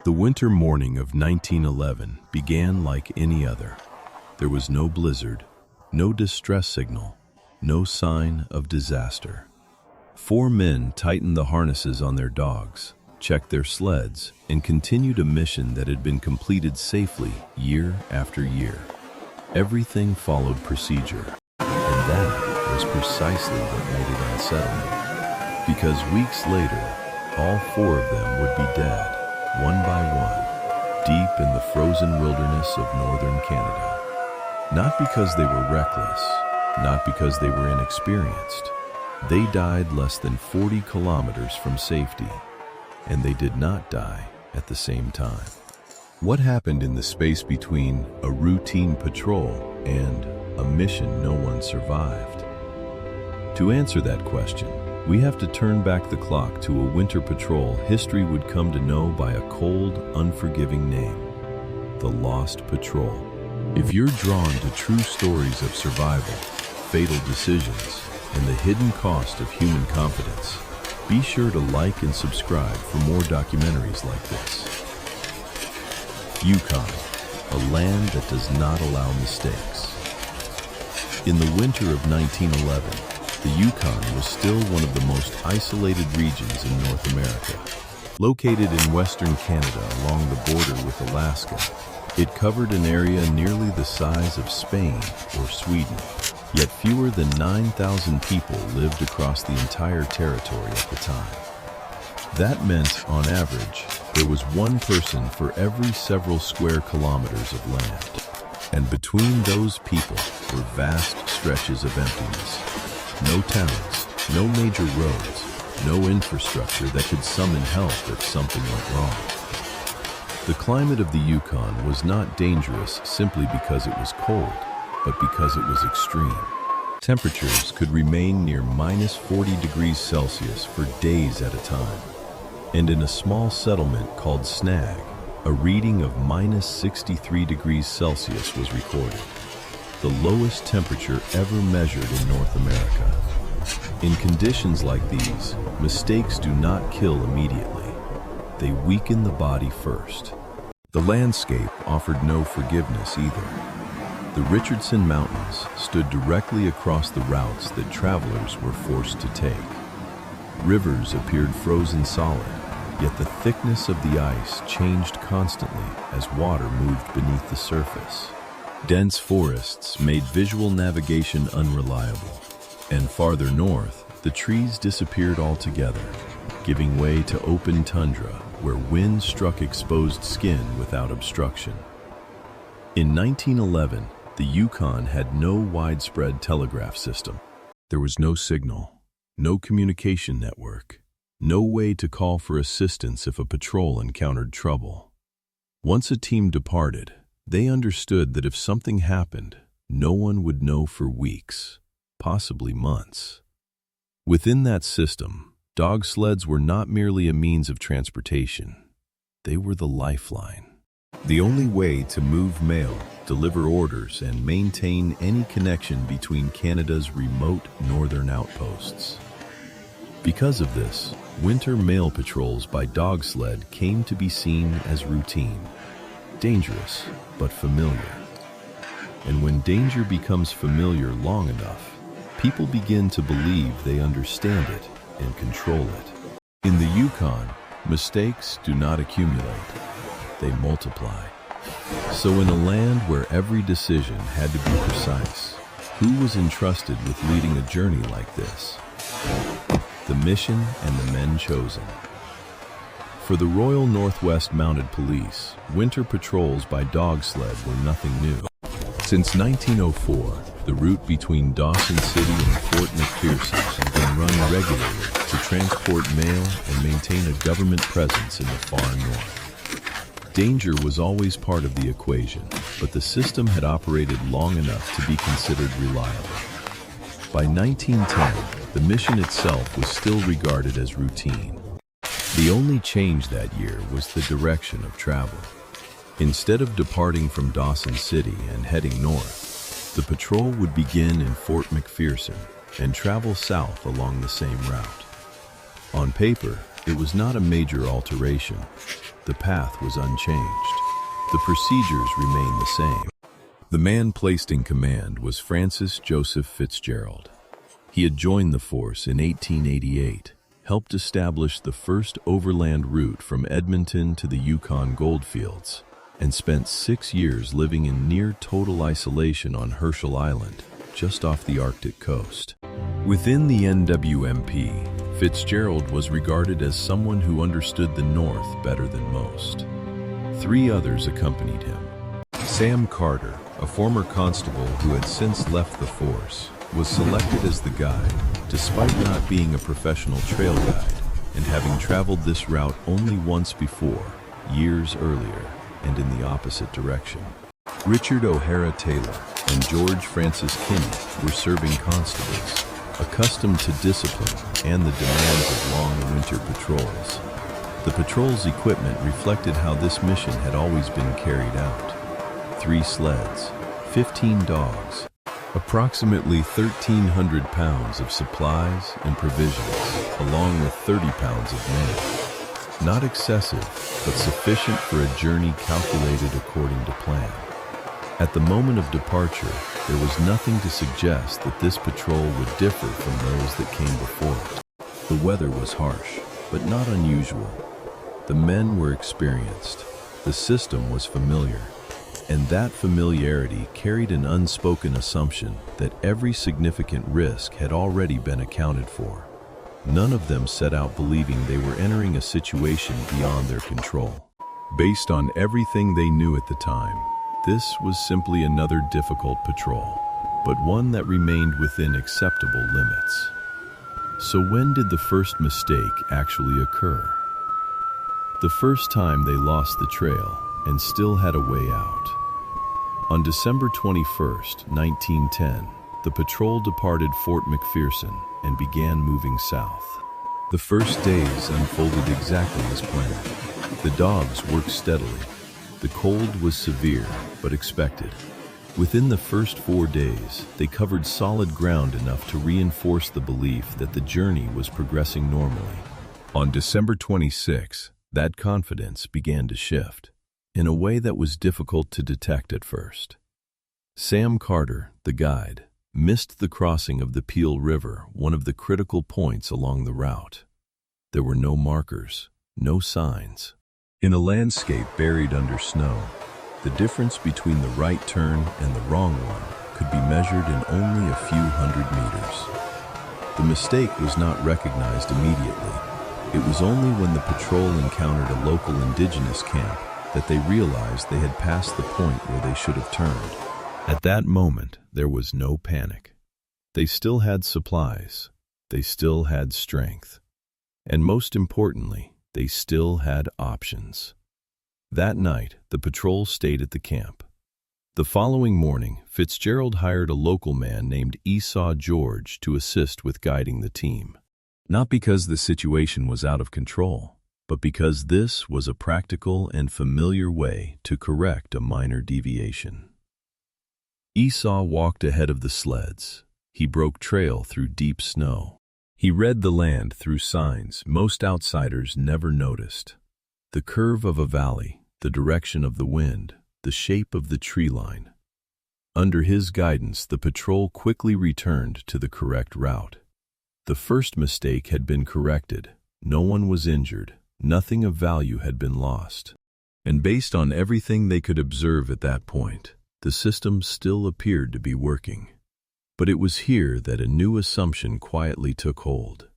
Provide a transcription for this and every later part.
The winter morning of 1911 began like any other. There was no blizzard, no distress signal, no sign of disaster. 4 men tightened the harnesses on their dogs, checked their sleds, and continued a mission that had been completed safely year after year. Everything followed procedure, and that was precisely what made it unsettling. Because weeks later, all 4 of them would be dead, one by one, deep in the frozen wilderness of northern Canada. Not because they were reckless, not because they were inexperienced. They died less than 40 kilometers from safety, and they did not die at the same time. What happened in the space between a routine patrol and a mission no one survived? To answer that question, we have to turn back the clock to a winter patrol history would come to know by a cold, unforgiving name: the Lost Patrol. If you're drawn to true stories of survival, fatal decisions, and the hidden cost of human confidence, be sure to like and subscribe for more documentaries like this. Yukon, a land that does not allow mistakes. In the winter of 1911, the Yukon was still one of the most isolated regions in North America. Located in western Canada along the border with Alaska, it covered an area nearly the size of Spain or Sweden, yet fewer than 9,000 people lived across the entire territory at the time. That meant, on average, there was 1 person for every several square kilometers of land. And between those people were vast stretches of emptiness. No towns, no major roads, no infrastructure that could summon help if something went wrong. The climate of the Yukon was not dangerous simply because it was cold, but because it was extreme. Temperatures could remain near minus 40 degrees Celsius for days at a time. And in a small settlement called Snag, a reading of minus 63 degrees Celsius was recorded, the lowest temperature ever measured in North America. In conditions like these, mistakes do not kill immediately. They weaken the body first. The landscape offered no forgiveness either. The Richardson Mountains stood directly across the routes that travelers were forced to take. Rivers appeared frozen solid, yet the thickness of the ice changed constantly as water moved beneath the surface. Dense forests made visual navigation unreliable, and farther north, the trees disappeared altogether, giving way to open tundra where wind struck exposed skin without obstruction. In 1911, the Yukon had no widespread telegraph system. There was no signal, no communication network, no way to call for assistance if a patrol encountered trouble. Once a team departed, they understood that if something happened, no one would know for weeks, possibly months. Within that system, dog sleds were not merely a means of transportation. They were the lifeline. The only way to move mail, deliver orders, and maintain any connection between Canada's remote northern outposts. Because of this, winter mail patrols by dog sled came to be seen as routine. Dangerous, but familiar. And when danger becomes familiar long enough, people begin to believe they understand it and control it. In the Yukon, mistakes do not accumulate, they multiply. So in a land where every decision had to be precise, who was entrusted with leading a journey like this? The mission and the men chosen. For the Royal Northwest Mounted Police, winter patrols by dog sled were nothing new. Since 1904, the route between Dawson City and Fort McPherson had been run regularly to transport mail and maintain a government presence in the far north. Danger was always part of the equation, but the system had operated long enough to be considered reliable. By 1910, the mission itself was still regarded as routine. The only change that year was the direction of travel. Instead of departing from Dawson City and heading north, the patrol would begin in Fort McPherson and travel south along the same route. On paper, It was not a major alteration. The path was unchanged. The procedures remained the same. The man placed in command was Francis Joseph Fitzgerald. He had joined the force in 1888, helped establish the first overland route from Edmonton to the Yukon goldfields, and spent 6 years living in near total isolation on Herschel Island, just off the Arctic coast. Within the NWMP, Fitzgerald was regarded as someone who understood the North better than most. 3 others accompanied him. Sam Carter, a former constable who had since left the force, was selected as the guide, despite not being a professional trail guide and having traveled this route only once before, years earlier, and in the opposite direction. Richard O'Hara Taylor and George Francis Kinney were serving constables, accustomed to discipline and the demands of long winter patrols. The patrol's equipment reflected how this mission had always been carried out. 3 sleds, 15 dogs, approximately 1,300 pounds of supplies and provisions, along with 30 pounds of men. Not excessive, but sufficient for a journey calculated according to plan. At the moment of departure, there was nothing to suggest that this patrol would differ from those that came before it. The weather was harsh, but not unusual. The men were experienced, the system was familiar, and that familiarity carried an unspoken assumption that every significant risk had already been accounted for. None of them set out believing they were entering a situation beyond their control. Based on everything they knew at the time, this was simply another difficult patrol, but one that remained within acceptable limits. So when did the first mistake actually occur? The first time they lost the trail and still had a way out. On December 21st, 1910, the patrol departed Fort McPherson and began moving south. The first days unfolded exactly as planned. The dogs worked steadily. The cold was severe, but expected. Within the first 4 days, they covered solid ground enough to reinforce the belief that the journey was progressing normally. On December 26, that confidence began to shift, in a way that was difficult to detect at first. Sam Carter, the guide, missed the crossing of the Peel River, one of the critical points along the route. There were no markers, no signs. In a landscape buried under snow, the difference between the right turn and the wrong one could be measured in only a few hundred meters. The mistake was not recognized immediately. It was only when the patrol encountered a local indigenous camp that they realized they had passed the point where they should have turned. At that moment, there was no panic. They still had supplies. They still had strength. And most importantly, they still had options. That night, the patrol stayed at the camp. The following morning, Fitzgerald hired a local man named Esau George to assist with guiding the team. Not because the situation was out of control, but because this was a practical and familiar way to correct a minor deviation. Esau walked ahead of the sleds. He broke trail through deep snow. He read the land through signs most outsiders never noticed. The curve of a valley, the direction of the wind, the shape of the tree line. Under his guidance, the patrol quickly returned to the correct route. The first mistake had been corrected. No one was injured. Nothing of value had been lost. And based on everything they could observe at that point, the system still appeared to be working. But it was here that a new assumption quietly took hold.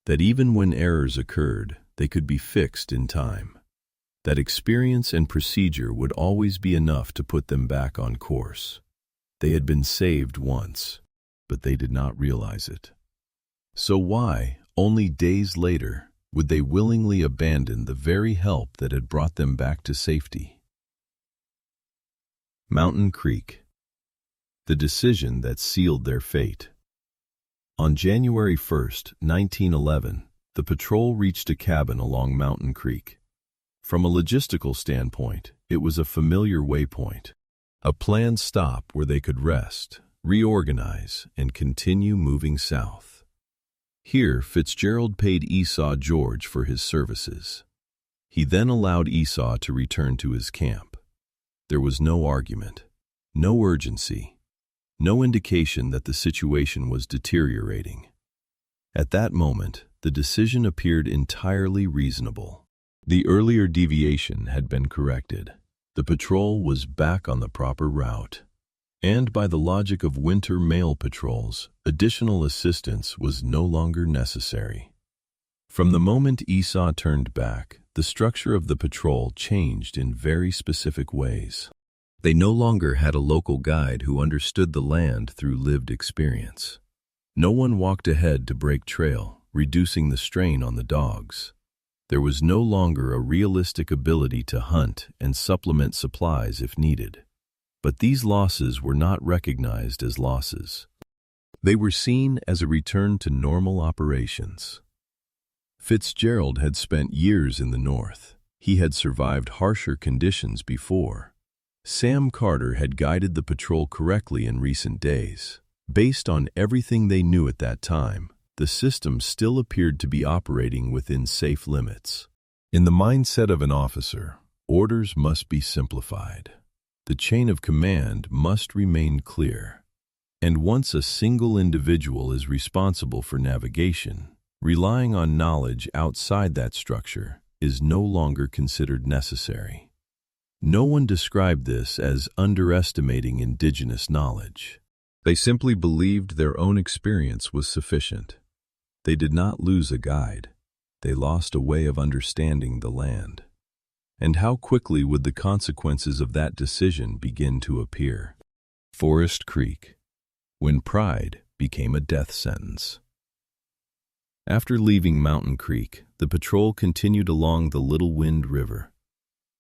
That even when errors occurred, they could be fixed in time. That experience and procedure would always be enough to put them back on course. They had been saved once, but they did not realize it. So why, only days later, would they willingly abandon the very help that had brought them back to safety? Mountain Creek. The decision that sealed their fate. On January 1st, 1911, the patrol reached a cabin along Mountain Creek. From a logistical standpoint, it was a familiar waypoint, a planned stop where they could rest, reorganize, and continue moving south. Here, Fitzgerald paid Esau George for his services. He then allowed Esau to return to his camp. There was no argument, no urgency, no indication that the situation was deteriorating. At that moment, the decision appeared entirely reasonable. The earlier deviation had been corrected. The patrol was back on the proper route. And by the logic of winter mail patrols, additional assistance was no longer necessary. From the moment Esau turned back, the structure of the patrol changed in very specific ways. They no longer had a local guide who understood the land through lived experience. No one walked ahead to break trail, reducing the strain on the dogs. There was no longer a realistic ability to hunt and supplement supplies if needed. But these losses were not recognized as losses. They were seen as a return to normal operations. Fitzgerald had spent years in the North. He had survived harsher conditions before. Sam Carter had guided the patrol correctly in recent days. Based on everything they knew at that time, the system still appeared to be operating within safe limits. In the mindset of an officer, orders must be simplified. The chain of command must remain clear. And once a single individual is responsible for navigation, relying on knowledge outside that structure is no longer considered necessary. No one described this as underestimating indigenous knowledge. They simply believed their own experience was sufficient. They did not lose a guide. They lost a way of understanding the land. And how quickly would the consequences of that decision begin to appear? Forest Creek, when pride became a death sentence. After leaving Mountain Creek, the patrol continued along the Little Wind River.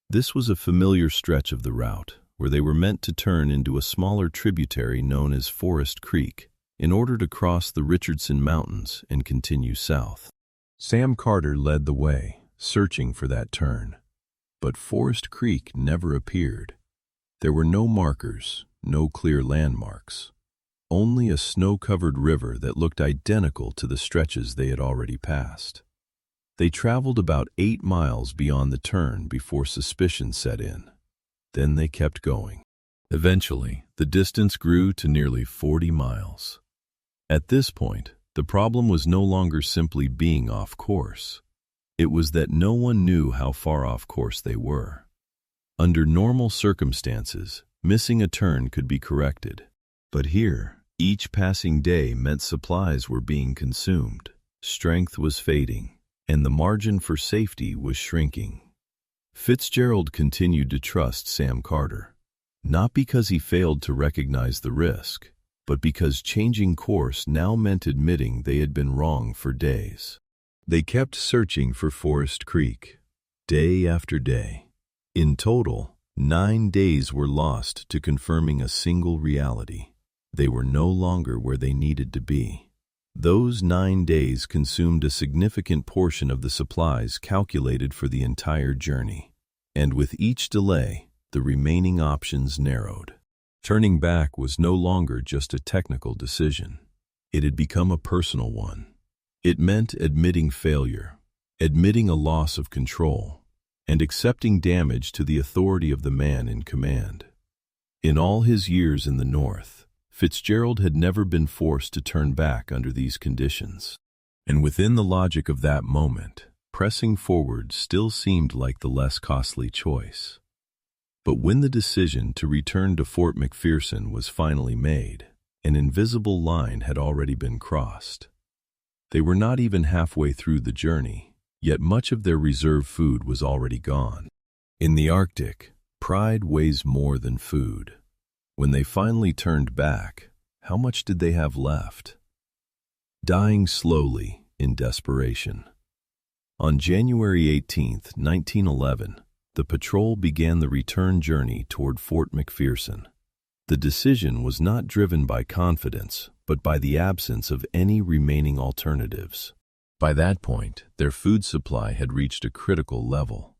This was a familiar stretch of the route, where they were meant to turn into a smaller tributary known as Forest Creek, in order to cross the Richardson Mountains and continue south. Sam Carter led the way, searching for that turn. But Forest Creek never appeared. There were no markers, no clear landmarks. Only a snow-covered river that looked identical to the stretches they had already passed. They traveled about 8 miles beyond the turn before suspicion set in. Then they kept going. Eventually, the distance grew to nearly 40 miles. At this point, the problem was no longer simply being off course. It was that no one knew how far off course they were. Under normal circumstances, missing a turn could be corrected. But here, each passing day meant supplies were being consumed, strength was fading, and the margin for safety was shrinking. Fitzgerald continued to trust Sam Carter, not because he failed to recognize the risk, but because changing course now meant admitting they had been wrong for days. They kept searching for Forest Creek, day after day. In total, 9 days were lost to confirming a single reality. They were no longer where they needed to be. Those 9 days consumed a significant portion of the supplies calculated for the entire journey. And with each delay, the remaining options narrowed. Turning back was no longer just a technical decision. It had become a personal one. It meant admitting failure, admitting a loss of control, and accepting damage to the authority of the man in command. In all his years in the North, Fitzgerald had never been forced to turn back under these conditions. And within the logic of that moment, pressing forward still seemed like the less costly choice. But when the decision to return to Fort McPherson was finally made, an invisible line had already been crossed. They were not even halfway through the journey, yet much of their reserve food was already gone. In the Arctic, pride weighs more than food. When they finally turned back, how much did they have left? Dying slowly in desperation. On January 18, 1911, the patrol began the return journey toward Fort McPherson. The decision was not driven by confidence, but by the absence of any remaining alternatives. By that point, their food supply had reached a critical level.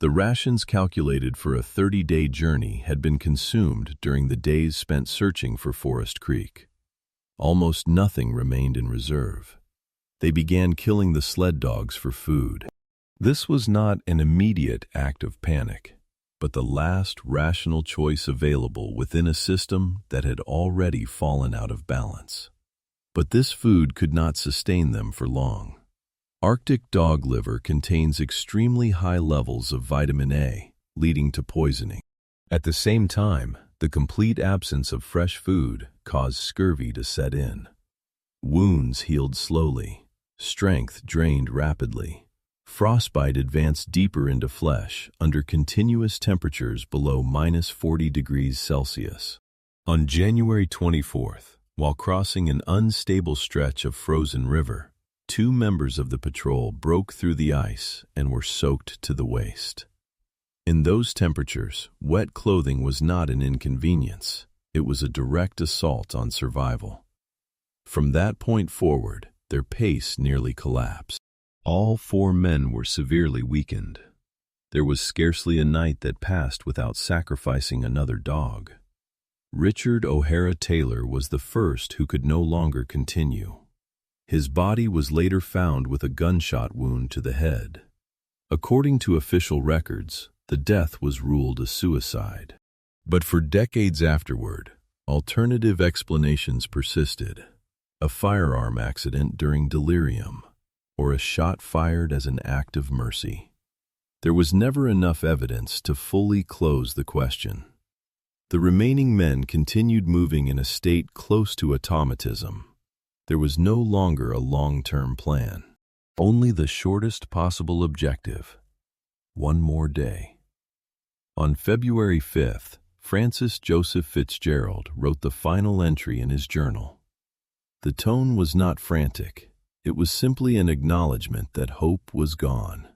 The rations calculated for a 30-day journey had been consumed during the days spent searching for Forest Creek. Almost nothing remained in reserve. They began killing the sled dogs for food. This was not an immediate act of panic, but the last rational choice available within a system that had already fallen out of balance. But this food could not sustain them for long. Arctic dog liver contains extremely high levels of vitamin A, leading to poisoning. At the same time, the complete absence of fresh food caused scurvy to set in. Wounds healed slowly, strength drained rapidly. Frostbite advanced deeper into flesh under continuous temperatures below -40 degrees Celsius. On January 24th, while crossing an unstable stretch of frozen river, 2 members of the patrol broke through the ice and were soaked to the waist. In those temperatures, wet clothing was not an inconvenience. It was a direct assault on survival. From that point forward, their pace nearly collapsed. All 4 men were severely weakened. There was scarcely a night that passed without sacrificing another dog. Richard O'Hara Taylor was the first who could no longer continue. His body was later found with a gunshot wound to the head. According to official records, the death was ruled a suicide. But for decades afterward, alternative explanations persisted. A firearm accident during delirium, or a shot fired as an act of mercy. There was never enough evidence to fully close the question. The remaining men continued moving in a state close to automatism. There was no longer a long-term plan, only the shortest possible objective: one more day. On February 5th, Francis Joseph Fitzgerald wrote the final entry in his journal. The tone was not frantic. It was simply an acknowledgement that hope was gone.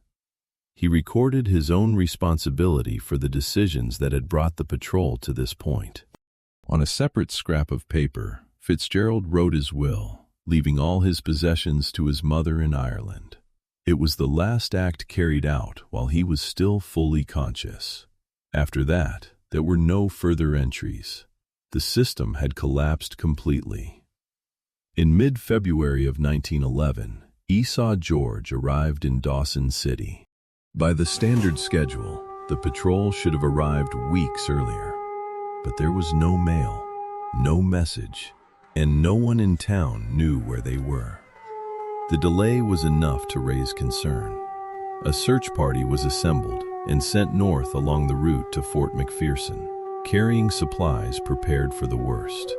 He recorded his own responsibility for the decisions that had brought the patrol to this point. On a separate scrap of paper, Fitzgerald wrote his will, leaving all his possessions to his mother in Ireland. It was the last act carried out while he was still fully conscious. After that, there were no further entries. The system had collapsed completely. In mid-February of 1911, Esau George arrived in Dawson City. By the standard schedule, the patrol should have arrived weeks earlier. But there was no mail, no message, and no one in town knew where they were. The delay was enough to raise concern. A search party was assembled and sent north along the route to Fort McPherson, carrying supplies prepared for the worst.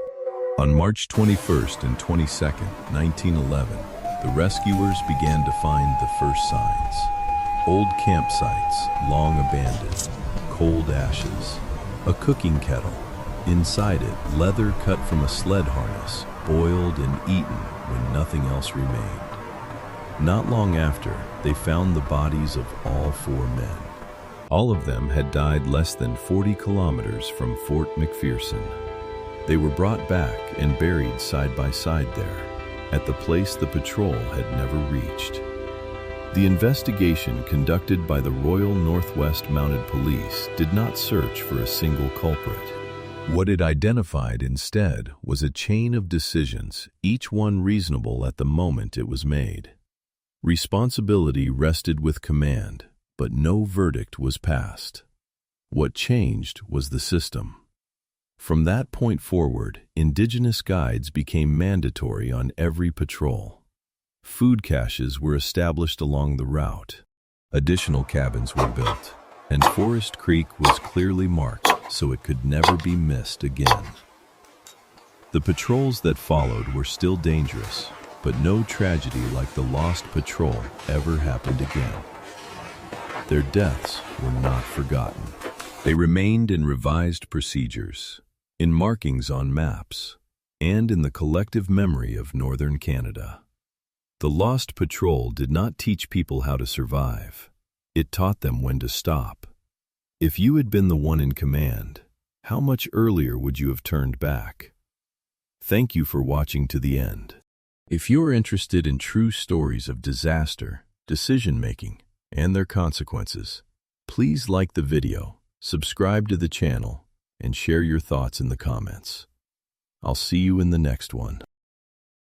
On March 21st and 22nd, 1911, the rescuers began to find the first signs. Old campsites, long abandoned, cold ashes, a cooking kettle. Inside it, leather cut from a sled harness, boiled and eaten when nothing else remained. Not long after, they found the bodies of all 4 men. All of them had died less than 40 kilometers from Fort McPherson. They were brought back and buried side by side there, at the place the patrol had never reached. The investigation conducted by the Royal Northwest Mounted Police did not search for a single culprit. What it identified instead was a chain of decisions, each one reasonable at the moment it was made. Responsibility rested with command, but no verdict was passed. What changed was the system. From that point forward, indigenous guides became mandatory on every patrol. Food caches were established along the route. Additional cabins were built, and Forest Creek was clearly marked so it could never be missed again. The patrols that followed were still dangerous, but no tragedy like the lost patrol ever happened again. Their deaths were not forgotten. They remained in revised procedures, in markings on maps, and in the collective memory of northern Canada. The lost patrol did not teach people how to survive. It taught them when to stop. If you had been the one in command, how much earlier would you have turned back? Thank you for watching to the end. If you're interested in true stories of disaster, decision-making, and their consequences, please like the video, subscribe to the channel, and share your thoughts in the comments. I'll see you in the next one.